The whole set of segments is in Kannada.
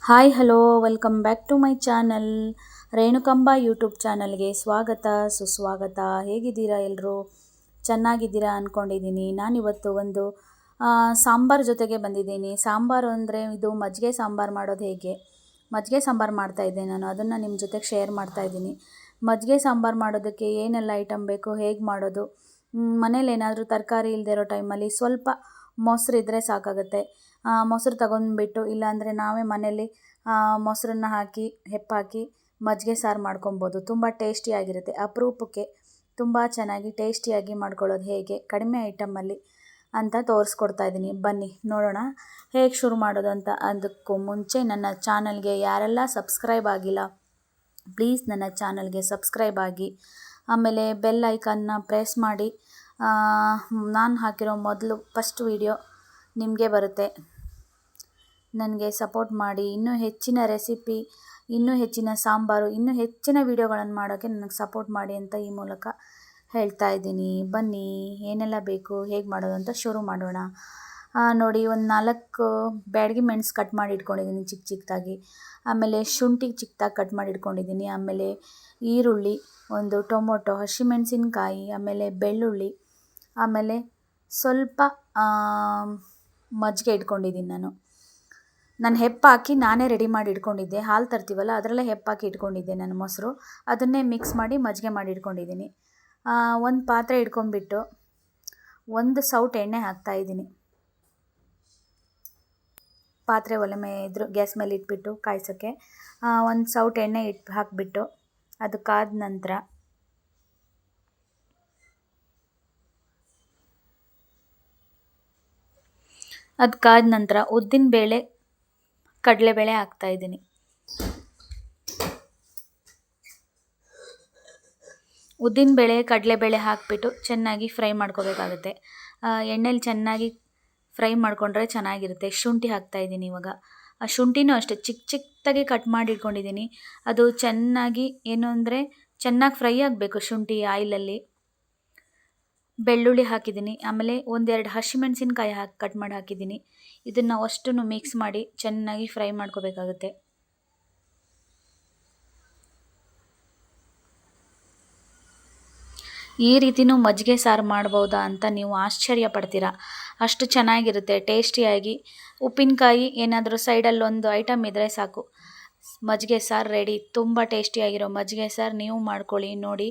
Hi hello welcome back to my channel. Renukamba YouTube ಚಾನಲ್ಗೆ ಸ್ವಾಗತ ಸುಸ್ವಾಗತ. ಹೇಗಿದ್ದೀರಾ ಎಲ್ಲರೂ? ಚೆನ್ನಾಗಿದ್ದೀರಾ ಅಂದ್ಕೊಂಡಿದ್ದೀನಿ. ನಾನಿವತ್ತು ಒಂದು ಸಾಂಬಾರು ಜೊತೆಗೆ ಬಂದಿದ್ದೀನಿ. ಸಾಂಬಾರು ಅಂದರೆ ಇದು ಮಜ್ಜಿಗೆ ಸಾಂಬಾರು ಮಾಡೋದು ಹೇಗೆ, ಮಜ್ಜಿಗೆ ಸಾಂಬಾರು ಮಾಡ್ತಾಯಿದ್ದೆ ನಾನು, ಅದನ್ನು ನಿಮ್ಮ ಜೊತೆಗೆ ಶೇರ್ ಮಾಡ್ತಾಯಿದ್ದೀನಿ. ಮಜ್ಜಿಗೆ ಸಾಂಬಾರು ಮಾಡೋದಕ್ಕೆ ಏನೆಲ್ಲ ಐಟಮ್ ಬೇಕು, ಹೇಗೆ ಮಾಡೋದು, ಮನೇಲಿ ಏನಾದರೂ ತರಕಾರಿ ಇಲ್ಲದೆ ಇರೋ ಟೈಮಲ್ಲಿ ಸ್ವಲ್ಪ ಮೊಸರು ಇದ್ದರೆ ಸಾಕಾಗುತ್ತೆ. ಮೊಸರು ತಗೊಂಡ್ಬಿಟ್ಟು, ಇಲ್ಲಾಂದರೆ ನಾವೇ ಮನೇಲಿ ಮೊಸರನ್ನ ಹಾಕಿ ಹೆಪ್ಪಾಕಿ ಮಜ್ಜಿಗೆ ಸಾರು ಮಾಡ್ಕೊಬೋದು. ತುಂಬ ಟೇಸ್ಟಿಯಾಗಿರುತ್ತೆ. ಅಪರೂಪಕ್ಕೆ ತುಂಬ ಚೆನ್ನಾಗಿ ಟೇಸ್ಟಿಯಾಗಿ ಮಾಡ್ಕೊಳ್ಳೋದು ಹೇಗೆ ಕಡಿಮೆ ಐಟಮಲ್ಲಿ ಅಂತ ತೋರಿಸ್ಕೊಡ್ತಾ ಇದ್ದೀನಿ. ಬನ್ನಿ ನೋಡೋಣ ಹೇಗೆ ಶುರು ಮಾಡೋದು ಅಂತ. ಅದಕ್ಕೂ ಮುಂಚೆ ನನ್ನ ಚಾನಲ್ಗೆ ಯಾರೆಲ್ಲ ಸಬ್ಸ್ಕ್ರೈಬ್ ಆಗಿಲ್ಲ ಪ್ಲೀಸ್ ನನ್ನ ಚಾನಲ್ಗೆ ಸಬ್ಸ್ಕ್ರೈಬ್ ಆಗಿ, ಆಮೇಲೆ ಬೆಲ್ ಐಕಾನ್ನ ಪ್ರೆಸ್ ಮಾಡಿ. ನಾನು ಹಾಕಿರೋ ಫಸ್ಟ್ ವೀಡಿಯೋ ನಿಮಗೆ ಬರುತ್ತೆ. ನನಗೆ ಸಪೋರ್ಟ್ ಮಾಡಿ. ಇನ್ನೂ ಹೆಚ್ಚಿನ ರೆಸಿಪಿ, ಇನ್ನೂ ಹೆಚ್ಚಿನ ಸಾಂಬಾರು, ಇನ್ನೂ ಹೆಚ್ಚಿನ ವೀಡಿಯೋಗಳನ್ನು ಮಾಡೋಕ್ಕೆ ನನಗೆ ಸಪೋರ್ಟ್ ಮಾಡಿ ಅಂತ ಈ ಮೂಲಕ ಹೇಳ್ತಾ ಇದ್ದೀನಿ. ಬನ್ನಿ ಏನೆಲ್ಲ ಬೇಕು, ಹೇಗೆ ಮಾಡೋದು ಅಂತ ಶುರು ಮಾಡೋಣ. ನೋಡಿ, ಒಂದು 4 ಬ್ಯಾಡಗಿ ಮೆಣಸು ಕಟ್ ಮಾಡಿ ಇಟ್ಕೊಂಡಿದ್ದೀನಿ ಚಿಕ್ಕ ಚಿಕ್ಕದಾಗಿ. ಆಮೇಲೆ ಶುಂಠಿ ಚಿಕ್ಕದಾಗಿ ಕಟ್ ಮಾಡಿ ಇಟ್ಕೊಂಡಿದ್ದೀನಿ. ಆಮೇಲೆ ಈರುಳ್ಳಿ, ಒಂದು ಟೊಮೊಟೊ, ಹಸಿಮೆಣಸಿನ್ಕಾಯಿ, ಆಮೇಲೆ ಬೆಳ್ಳುಳ್ಳಿ, ಆಮೇಲೆ ಸ್ವಲ್ಪ ಮಜ್ಜಿಗೆ ಇಟ್ಕೊಂಡಿದ್ದೀನಿ. ನಾನು ಹೆಪ್ಪಾಕಿ ನಾನೇ ರೆಡಿ ಮಾಡಿ ಇಟ್ಕೊಂಡಿದ್ದೆ. ಹಾಲು ತರ್ತೀವಲ್ಲ ಅದರಲ್ಲೇ ಹೆಪ್ಪಾಕಿ ಇಟ್ಕೊಂಡಿದ್ದೆ ನಾನು ಮೊಸರು. ಅದನ್ನೇ ಮಿಕ್ಸ್ ಮಾಡಿ ಮಜ್ಜಿಗೆ ಮಾಡಿ ಇಟ್ಕೊಂಡಿದ್ದೀನಿ. ಒಂದು ಪಾತ್ರೆ ಇಟ್ಕೊಂಡ್ಬಿಟ್ಟು ಒಂದು ಸೌಟ್ ಎಣ್ಣೆ ಹಾಕ್ತಾಯಿದ್ದೀನಿ. ಪಾತ್ರೆ ಒಲೆ ಮೇಲೆ ಗ್ಯಾಸ್ ಮೇಲೆ ಇಟ್ಬಿಟ್ಟು ಕಾಯ್ಸೋಕ್ಕೆ ಒಂದು ಸೌಟ್ ಎಣ್ಣೆ ಹಾಕಿಬಿಟ್ಟು ಅದು ಕಾದ ನಂತರ ಉದ್ದಿನಬೇಳೆ, ಕಡಲೆಬೇಳೆ ಹಾಕ್ತಾಯಿದ್ದೀನಿ. ಉದ್ದಿನಬೇಳೆ, ಕಡಲೆಬೇಳೆ ಹಾಕಿಬಿಟ್ಟು ಚೆನ್ನಾಗಿ ಫ್ರೈ ಮಾಡ್ಕೋಬೇಕಾಗುತ್ತೆ. ಎಣ್ಣೆಲಿ ಚೆನ್ನಾಗಿ ಫ್ರೈ ಮಾಡಿಕೊಂಡ್ರೆ ಚೆನ್ನಾಗಿರುತ್ತೆ. ಶುಂಠಿ ಹಾಕ್ತಾಯಿದ್ದೀನಿ ಇವಾಗ. ಆ ಶುಂಠಿನೂ ಅಷ್ಟೇ ಚಿಕ್ಕ ಚಿಕ್ಕದಾಗಿ ಕಟ್ ಮಾಡಿ ಇಟ್ಕೊಂಡಿದ್ದೀನಿ. ಅದು ಚೆನ್ನಾಗಿ ಏನು ಅಂದರೆ ಚೆನ್ನಾಗಿ ಫ್ರೈ ಆಗಬೇಕು ಶುಂಠಿ ಆಯಿಲಲ್ಲಿ. ಬೆಳ್ಳುಳ್ಳಿ ಹಾಕಿದ್ದೀನಿ. ಆಮೇಲೆ 1-2 ಹಸಿಮೆಣಸಿನ್ಕಾಯಿ ಕಟ್ ಮಾಡಿ ಹಾಕಿದ್ದೀನಿ. ಇದನ್ನು ಅಷ್ಟನ್ನು ಮಿಕ್ಸ್ ಮಾಡಿ ಚೆನ್ನಾಗಿ ಫ್ರೈ ಮಾಡ್ಕೋಬೇಕಾಗುತ್ತೆ. ಈ ರೀತಿಯೂ ಮಜ್ಜಿಗೆ ಸಾರು ಮಾಡ್ಬೋದಾ ಅಂತ ನೀವು ಆಶ್ಚರ್ಯ ಪಡ್ತೀರಾ. ಅಷ್ಟು ಚೆನ್ನಾಗಿರುತ್ತೆ ಟೇಸ್ಟಿಯಾಗಿ. ಉಪ್ಪಿನಕಾಯಿ ಏನಾದರೂ ಸೈಡಲ್ಲಿ ಒಂದು ಐಟಮ್ ಇದ್ದರೆ ಸಾಕು, ಮಜ್ಜಿಗೆ ಸಾರು ರೆಡಿ. ತುಂಬ ಟೇಸ್ಟಿಯಾಗಿರೋ ಮಜ್ಜಿಗೆ ಸಾರು ನೀವು ಮಾಡ್ಕೊಳ್ಳಿ ನೋಡಿ.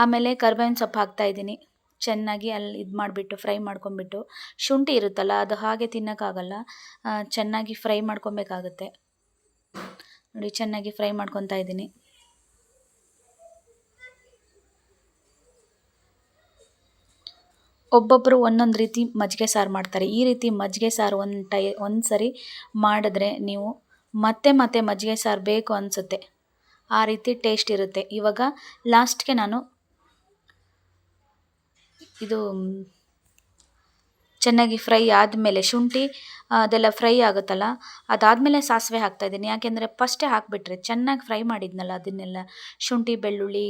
ಆಮೇಲೆ ಕರಿಬೇವಿನ ಸೊಪ್ಪು ಹಾಕ್ತಾಯಿದ್ದೀನಿ. ಚೆನ್ನಾಗಿ ಅಲ್ಲಿ ಇದು ಮಾಡಿಬಿಟ್ಟು ಫ್ರೈ ಮಾಡ್ಕೊಂಬಿಟ್ಟು, ಶುಂಠಿ ಇರುತ್ತಲ್ಲ ಅದು ಹಾಗೆ ತಿನ್ನೋಕ್ಕಾಗಲ್ಲ, ಚೆನ್ನಾಗಿ ಫ್ರೈ ಮಾಡ್ಕೊಬೇಕಾಗುತ್ತೆ. ನೋಡಿ, ಚೆನ್ನಾಗಿ ಫ್ರೈ ಮಾಡ್ಕೊತಾ ಇದ್ದೀನಿ. ಒಬ್ಬೊಬ್ಬರು ಒಂದೊಂದು ರೀತಿ ಮಜ್ಜಿಗೆ ಸಾರು ಮಾಡ್ತಾರೆ. ಈ ರೀತಿ ಮಜ್ಜಿಗೆ ಸಾರು ಒಂದು ಸರಿ ಮಾಡಿದ್ರೆ ನೀವು ಮತ್ತೆ ಮತ್ತೆ ಮಜ್ಜಿಗೆ ಸಾರು ಬೇಕು ಅನಿಸುತ್ತೆ. ಆ ರೀತಿ ಟೇಸ್ಟ್ ಇರುತ್ತೆ. ಇವಾಗ ಲಾಸ್ಟ್ಗೆ ನಾನು ಇದು ಚೆನ್ನಾಗಿ ಫ್ರೈ ಆದಮೇಲೆ ಶುಂಠಿ ಅದೆಲ್ಲ ಫ್ರೈ ಆಗುತ್ತಲ್ಲ, ಅದಾದಮೇಲೆ ಸಾಸಿವೆ ಹಾಕ್ತಾಯಿದ್ದೀನಿ. ಯಾಕೆಂದರೆ ಫಸ್ಟೇ ಹಾಕಿಬಿಟ್ರೆ ಚೆನ್ನಾಗಿ ಫ್ರೈ ಮಾಡಿದ್ನಲ್ಲ ಅದನ್ನೆಲ್ಲ, ಶುಂಠಿ ಬೆಳ್ಳುಳ್ಳಿ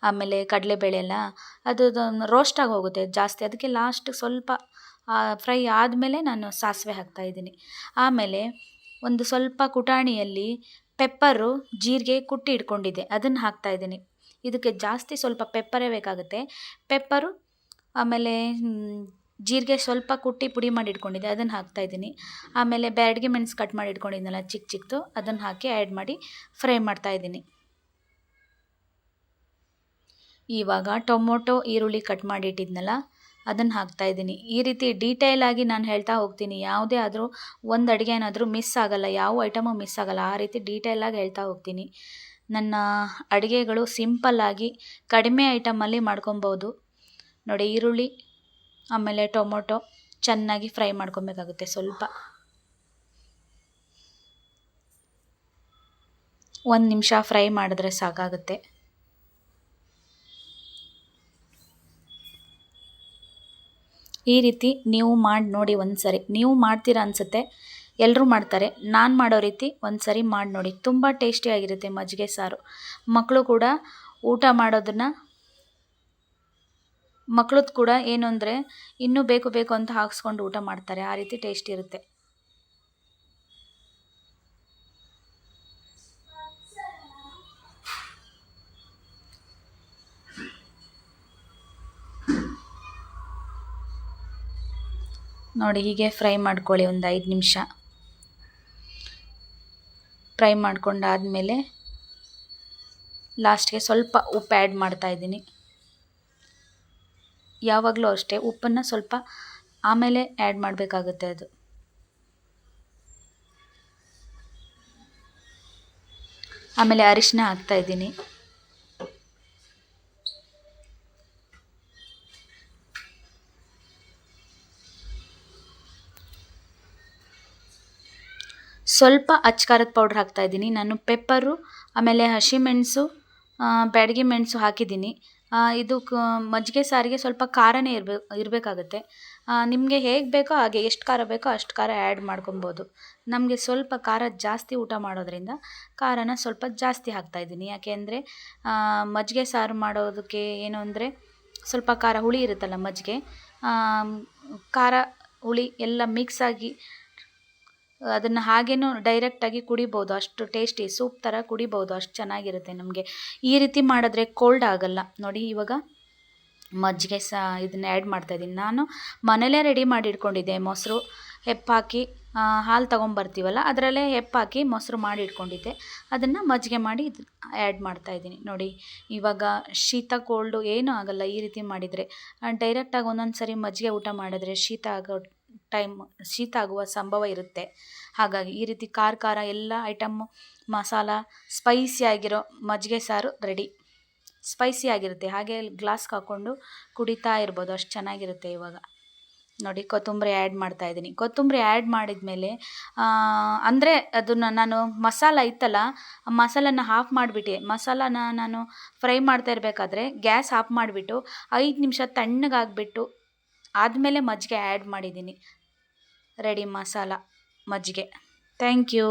ಆಮೇಲೆ ಕಡಲೆಬೇಳೆ ಎಲ್ಲ ಅದು ರೋಸ್ಟಾಗಿ ಹೋಗುತ್ತೆ ಜಾಸ್ತಿ. ಅದಕ್ಕೆ ಲಾಸ್ಟ್ ಸ್ವಲ್ಪ ಫ್ರೈ ಆದಮೇಲೆ ನಾನು ಸಾಸಿವೆ ಹಾಕ್ತಾಯಿದ್ದೀನಿ. ಆಮೇಲೆ ಒಂದು ಸ್ವಲ್ಪ ಕುಟಾಣಿಯಲ್ಲಿ ಪೆಪ್ಪರು, ಜೀರಿಗೆ ಕುಟ್ಟಿ ಇಟ್ಕೊಂಡಿದ್ದೆ ಅದನ್ನು ಹಾಕ್ತಾಯಿದ್ದೀನಿ. ಇದಕ್ಕೆ ಜಾಸ್ತಿ ಸ್ವಲ್ಪ ಪೆಪ್ಪರೇ ಬೇಕಾಗುತ್ತೆ. ಪೆಪ್ಪರು ಆಮೇಲೆ ಜೀರಿಗೆ ಸ್ವಲ್ಪ ಕುಟ್ಟಿ ಪುಡಿ ಮಾಡಿ ಇಟ್ಕೊಂಡಿದ್ದೆ ಅದನ್ನು ಹಾಕ್ತಾಯಿದ್ದೀನಿ. ಆಮೇಲೆ ಬ್ಯಾಡಗಿ ಮೆಣಸು ಕಟ್ ಮಾಡಿ ಇಟ್ಕೊಂಡಿದ್ನಲ್ಲ ಚಿಕ್ಕ ಚಿಕ್ಕದು, ಅದನ್ನು ಹಾಕಿ ಆ್ಯಡ್ ಮಾಡಿ ಫ್ರೈ ಮಾಡ್ತಾಯಿದ್ದೀನಿ. ಇವಾಗ ಟೊಮೊಟೊ, ಈರುಳ್ಳಿ ಕಟ್ ಮಾಡಿ ಇಟ್ಟಿದ್ನಲ್ಲ ಅದನ್ನು ಹಾಕ್ತಾಯಿದ್ದೀನಿ. ಈ ರೀತಿ ಡೀಟೇಲಾಗಿ ನಾನು ಹೇಳ್ತಾ ಹೋಗ್ತೀನಿ. ಯಾವುದೇ ಆದರೂ ಒಂದು ಅಡುಗೆ ಏನಾದರೂ ಮಿಸ್ ಆಗೋಲ್ಲ, ಯಾವ ಐಟಮು ಮಿಸ್ ಆಗೋಲ್ಲ. ಆ ರೀತಿ ಡೀಟೇಲಾಗಿ ಹೇಳ್ತಾ ಹೋಗ್ತೀನಿ. ನನ್ನ ಅಡುಗೆಗಳು ಸಿಂಪಲ್ಲಾಗಿ ಕಡಿಮೆ ಐಟಮಲ್ಲಿ ಮಾಡ್ಕೊಬೋದು. ನೋಡಿ, ಈರುಳ್ಳಿ ಆಮೇಲೆ ಟೊಮೊಟೊ ಚೆನ್ನಾಗಿ ಫ್ರೈ ಮಾಡ್ಕೊಬೇಕಾಗುತ್ತೆ. ಸ್ವಲ್ಪ 1 ನಿಮಿಷ ಫ್ರೈ ಮಾಡಿದ್ರೆ ಸಾಕಾಗುತ್ತೆ. ಈ ರೀತಿ ನೀವು ಮಾಡಿ ನೋಡಿ ಒಂದು ಸರಿ. ನೀವು ಮಾಡ್ತೀರಾ ಅನಿಸುತ್ತೆ, ಎಲ್ಲರೂ ಮಾಡ್ತಾರೆ. ನಾನು ಮಾಡೋ ರೀತಿ ಒಂದು ಸರಿ ಮಾಡಿ ನೋಡಿ. ತುಂಬ ಟೇಸ್ಟಿಯಾಗಿರುತ್ತೆ ಮಜ್ಜಿಗೆ ಸಾರು. ಮಕ್ಕಳು ಕೂಡ ಊಟ ಮಾಡೋದನ್ನು ಮಕ್ಳದ್ದು ಕೂಡ ಏನು ಅಂದರೆ ಇನ್ನೂ ಬೇಕು ಬೇಕು ಅಂತ ಹಾಕ್ಸ್ಕೊಂಡು ಊಟ ಮಾಡ್ತಾರೆ. ಆ ರೀತಿ ಟೇಸ್ಟ್ ಇರುತ್ತೆ. ನೋಡಿ ಹೀಗೆ ಫ್ರೈ ಮಾಡ್ಕೊಳ್ಳಿ ಒಂದು 5 ನಿಮಿಷ. ಫ್ರೈ ಮಾಡ್ಕೊಂಡಾದಮೇಲೆ ಲಾಸ್ಟ್ಗೆ ಸ್ವಲ್ಪ ಉಪ್ಪು ಆ್ಯಡ್ ಮಾಡ್ತಾಯಿದ್ದೀನಿ. ಯಾವಾಗಲೂ ಅಷ್ಟೇ ಉಪ್ಪನ್ನು ಸ್ವಲ್ಪ ಆಮೇಲೆ ಆ್ಯಡ್ ಮಾಡಬೇಕಾಗುತ್ತೆ ಅದು. ಆಮೇಲೆ ಅರಿಶಿನ ಹಾಕ್ತಾಯಿದ್ದೀನಿ. ಸ್ವಲ್ಪ ಅಚ್ಕಾರದ ಪೌಡ್ರ್ ಹಾಕ್ತಾಯಿದ್ದೀನಿ. ನಾನು ಪೆಪ್ಪರು ಆಮೇಲೆ ಹಸಿಮೆಣಸು ಬ್ಯಾಡಗಿ ಮೆಣಸು ಹಾಕಿದ್ದೀನಿ. ಇದು ಮಜ್ಜಿಗೆ ಸಾರಿಗೆ ಸ್ವಲ್ಪ ಖಾರನೇ ಇರಬೇಕಾಗತ್ತೆ. ನಿಮಗೆ ಹೇಗೆ ಬೇಕೋ ಹಾಗೆ, ಎಷ್ಟು ಖಾರ ಬೇಕೋ ಅಷ್ಟು ಖಾರ ಆ್ಯಡ್ ಮಾಡ್ಕೊಬೋದು. ನಮಗೆ ಸ್ವಲ್ಪ ಖಾರ ಜಾಸ್ತಿ ಊಟ ಮಾಡೋದ್ರಿಂದ ಖಾರನ ಸ್ವಲ್ಪ ಜಾಸ್ತಿ ಹಾಕ್ತಾಯಿದ್ದೀನಿ. ಯಾಕೆ ಅಂದರೆ ಮಜ್ಜಿಗೆ ಸಾರು ಮಾಡೋದಕ್ಕೆ ಏನು ಅಂದರೆ ಸ್ವಲ್ಪ ಖಾರ ಹುಳಿ ಇರುತ್ತಲ್ಲ ಮಜ್ಜಿಗೆ, ಖಾರ ಹುಳಿ ಎಲ್ಲ ಮಿಕ್ಸಾಗಿ ಅದನ್ನು ಹಾಗೇನೂ ಡೈರೆಕ್ಟಾಗಿ ಕುಡಿಬೋದು. ಅಷ್ಟು ಟೇಸ್ಟಿ ಸೂಪ್ ಥರ ಕುಡಿಬೋದು, ಅಷ್ಟು ಚೆನ್ನಾಗಿರುತ್ತೆ ನಮಗೆ. ಈ ರೀತಿ ಮಾಡಿದ್ರೆ ಕೋಲ್ಡ್ ಆಗೋಲ್ಲ. ನೋಡಿ ಇವಾಗ ಮಜ್ಜಿಗೆ ಇದನ್ನ ಆ್ಯಡ್ ಮಾಡ್ತಾಯಿದ್ದೀನಿ. ನಾನು ಮನೇಲೇ ರೆಡಿ ಮಾಡಿ ಇಟ್ಕೊಂಡಿದ್ದೆ. ಮೊಸರು ಹೆಪ್ಪಾಕಿ ಹಾಲು ತೊಗೊಂಬರ್ತೀವಲ್ಲ ಅದರಲ್ಲೇ ಹೆಪ್ಪಾಕಿ ಮೊಸರು ಮಾಡಿ ಇಟ್ಕೊಂಡಿದ್ದೆ. ಅದನ್ನು ಮಜ್ಜಿಗೆ ಮಾಡಿ ಆ್ಯಡ್ ಮಾಡ್ತಾಯಿದ್ದೀನಿ. ನೋಡಿ ಇವಾಗ ಶೀತ ಕೋಲ್ಡು ಏನೂ ಆಗೋಲ್ಲ ಈ ರೀತಿ ಮಾಡಿದರೆ. ಡೈರೆಕ್ಟಾಗಿ ಒಂದೊಂದು ಸರಿ ಮಜ್ಜಿಗೆ ಊಟ ಮಾಡಿದ್ರೆ ಶೀತ ಆಗುವ ಸಂಭವ ಇರುತ್ತೆ. ಹಾಗಾಗಿ ಈ ರೀತಿ ಖಾರ ಎಲ್ಲ ಐಟಮ್ಮು ಮಸಾಲ ಸ್ಪೈಸಿ ಆಗಿರೋ ಮಜ್ಜಿಗೆ ಸಾರು ರೆಡಿ. ಸ್ಪೈಸಿ ಆಗಿರುತ್ತೆ, ಹಾಗೆ ಗ್ಲಾಸ್ಗೆ ಹಾಕ್ಕೊಂಡು ಕುಡಿತಾ ಇರ್ಬೋದು, ಅಷ್ಟು ಚೆನ್ನಾಗಿರುತ್ತೆ. ಇವಾಗ ನೋಡಿ ಕೊತ್ತಂಬರಿ ಆ್ಯಡ್ ಮಾಡ್ತಾಯಿದ್ದೀನಿ. ಕೊತ್ತಂಬರಿ ಆ್ಯಡ್ ಮಾಡಿದ್ಮೇಲೆ ಅಂದರೆ ಅದನ್ನು ನಾನು ಮಸಾಲ ಇತ್ತಲ್ಲ, ಮಸಾಲನ ಆಫ್ ಮಾಡಿಬಿಟ್ಟೆ. ಮಸಾಲಾನ ನಾನು ಫ್ರೈ ಮಾಡ್ತಾ ಇರಬೇಕಾದ್ರೆ ಗ್ಯಾಸ್ ಆಫ್ ಮಾಡಿಬಿಟ್ಟು 5 ನಿಮಿಷ ತಣ್ಣಗಾಗ್ಬಿಟ್ಟು ಆದಮೇಲೆ ಮಜ್ಜಿಗೆ ಆ್ಯಡ್ ಮಾಡಿದ್ದೀನಿ. ರೆಡಿ ಮಸಾಲ ಮಜ್ಜಿಗೆ. Thank you.